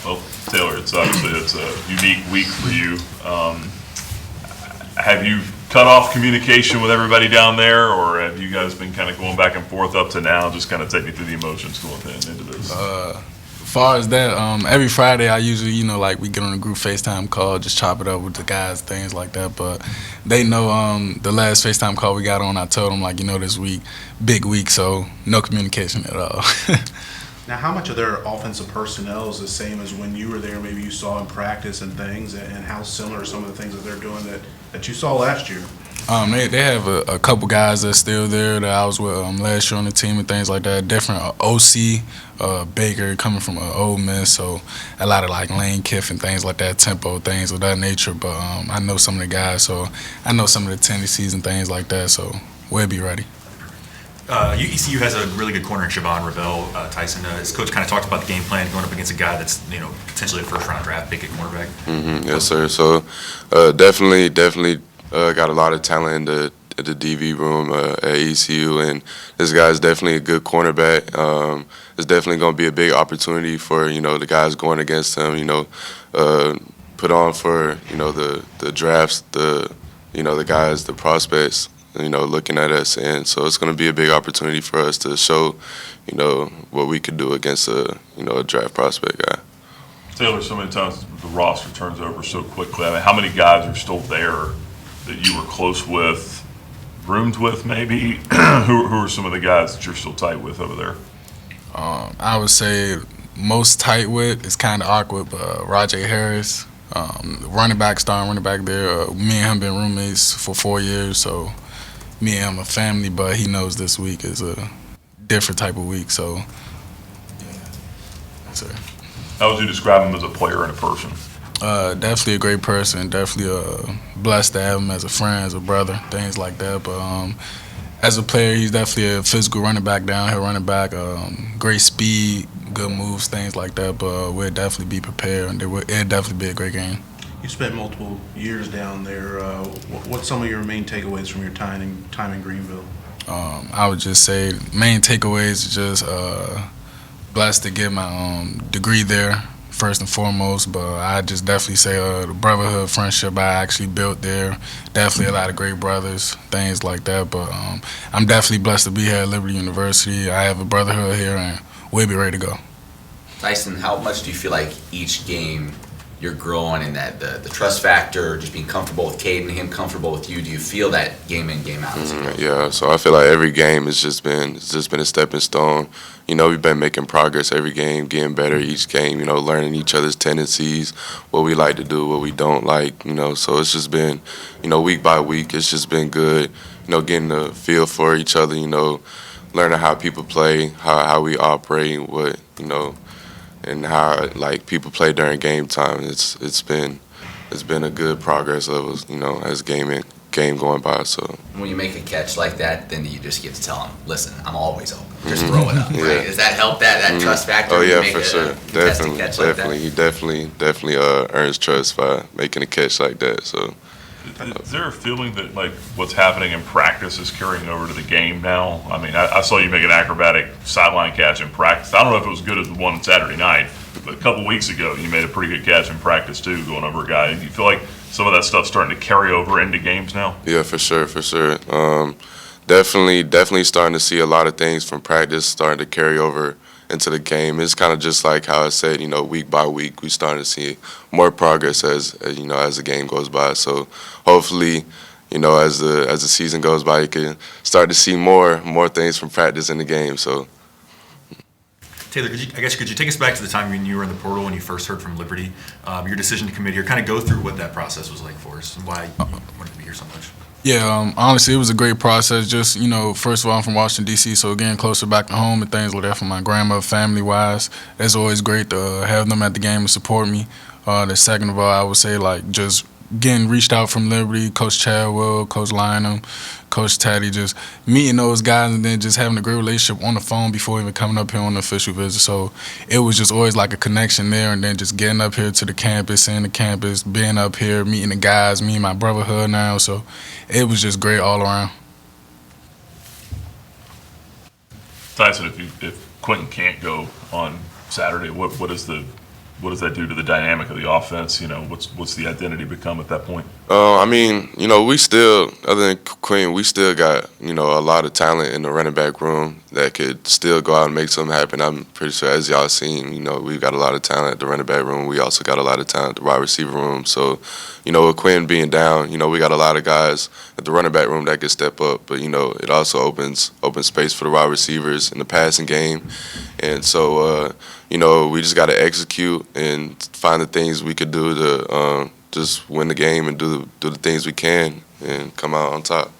Well, Taylor, it's a unique week for you. Have you cut off communication with everybody down there, or have you guys been kind of going back and forth up to now? Just kind of take me through the emotions going into this. As far as that, every Friday I usually, like we get on a group FaceTime call, just chop it up with the guys, things like that. But they know the last FaceTime call we got on, I told them, this week, big week, so no communication at all. Now, how much of their offensive personnel is the same as when you were there, maybe you saw in practice and things, and how similar are some of the things that they're doing that you saw last year? They have a couple guys that's still there that I was with last year on the team and things like that. Different OC, Baker coming from Ole Miss, so a lot of Lane Kiffin, things like that, tempo, things of that nature. But I know some of the guys, so I know some of the tendencies and things like that, so we'll be ready. ECU has a really good corner in Siobhan Ravel. Tyson, his coach kind of talked about the game plan going up against a guy that's potentially a first-round draft pick at cornerback. Yes, sir. So definitely got a lot of talent in the DV room at ECU, and this guy's definitely a good cornerback. It's definitely going to be a big opportunity for the guys going against him. Put on for the drafts, the guys, the prospects. Looking at us, and so it's going to be a big opportunity for us to show, what we could do against a draft prospect guy. Taylor, so many times the roster turns over so quickly. I mean, how many guys are still there that you were close with, roomed with, maybe? who are some of the guys that you're still tight with over there? I would say most tight with is kind of awkward, but Rajay Harris, running back there. Me and him been roommates for 4 years, so. Me and him a family, but he knows this week is a different type of week, so yeah. Yes, sir. How would you describe him as a player and a person? Definitely a great person. Definitely blessed to have him as a friend, as a brother, things like that. But as a player, he's definitely a physical running back, downhill running back, great speed, good moves, things like that. But we'll definitely be prepared, and it'll definitely be a great game. You spent multiple years down there. What's some of your main takeaways from your time in Greenville? I would just say main takeaways is just blessed to get my degree there first and foremost. But I just definitely say the brotherhood, friendship I actually built there. Definitely a lot of great brothers, things like that. But I'm definitely blessed to be here at Liberty University. I have a brotherhood here, and we'll be ready to go. Tyson, how much do you feel like each game you're growing in that the trust factor, just being comfortable with Caden, him comfortable with you? Do you feel that game in, game out? Yeah, so I feel like every game has just been a stepping stone. We've been making progress every game, getting better each game, learning each other's tendencies, what we like to do, what we don't like, so it's just been, week by week, it's just been good, getting the feel for each other, learning how people play, how we operate, what, and how people play during game time. It's been a good progress levels, as game going by. So when you make a catch like that, then you just get to tell them, listen, I'm always open. Just throw it up. Right? Yeah. Does that help that trust factor? Oh yeah, make for sure. Definitely. He definitely earns trust by making a catch like that. So. Is there a feeling that what's happening in practice is carrying over to the game now? I mean, I saw you make an acrobatic sideline catch in practice. I don't know if it was good as the one on Saturday night, but a couple weeks ago you made a pretty good catch in practice too, going over a guy. Do you feel like some of that stuff's starting to carry over into games now? Yeah, for sure. Definitely starting to see a lot of things from practice starting to carry over into the game. It's kind of just like how I said, week by week, we starting to see more progress as the game goes by. So hopefully, as the season goes by, you can start to see more things from practice in the game. So. Taylor, could you take us back to the time when you were in the portal when you first heard from Liberty, your decision to commit here, kind of go through what that process was like for us and why you wanted to be here so much? Yeah, honestly, it was a great process. Just, first of all, I'm from Washington, D.C., so again, closer back to home and things like that for my grandmother, family-wise. It's always great to have them at the game and support me. The second of all, I would say, just getting reached out from Liberty, Coach Chadwell, Coach Lynham, Coach Taddy, just meeting those guys and then just having a great relationship on the phone before even coming up here on the official visit. So it was just always like a connection there, and then just getting up here to the campus, seeing the campus, being up here, meeting the guys, meeting my brotherhood now. So it was just great all around. Tyson, if Quentin can't go on Saturday, what is the what does that do to the dynamic of the offense? You know, what's the identity become at that point? I mean, you know, we still, other than Quinn, we still got, you know, a lot of talent in the running back room that could still go out and make something happen. I'm pretty sure, as y'all seen, you know, we've got a lot of talent at the running back room. We also got a lot of talent at the wide receiver room. So, you know, with Quinn being down, you know, we got a lot of guys at the running back room that could step up. But, you know, it also opens space for the wide receivers in the passing game. And so, you know, we just got to execute and find the things we could do to just win the game and do the things we can and come out on top.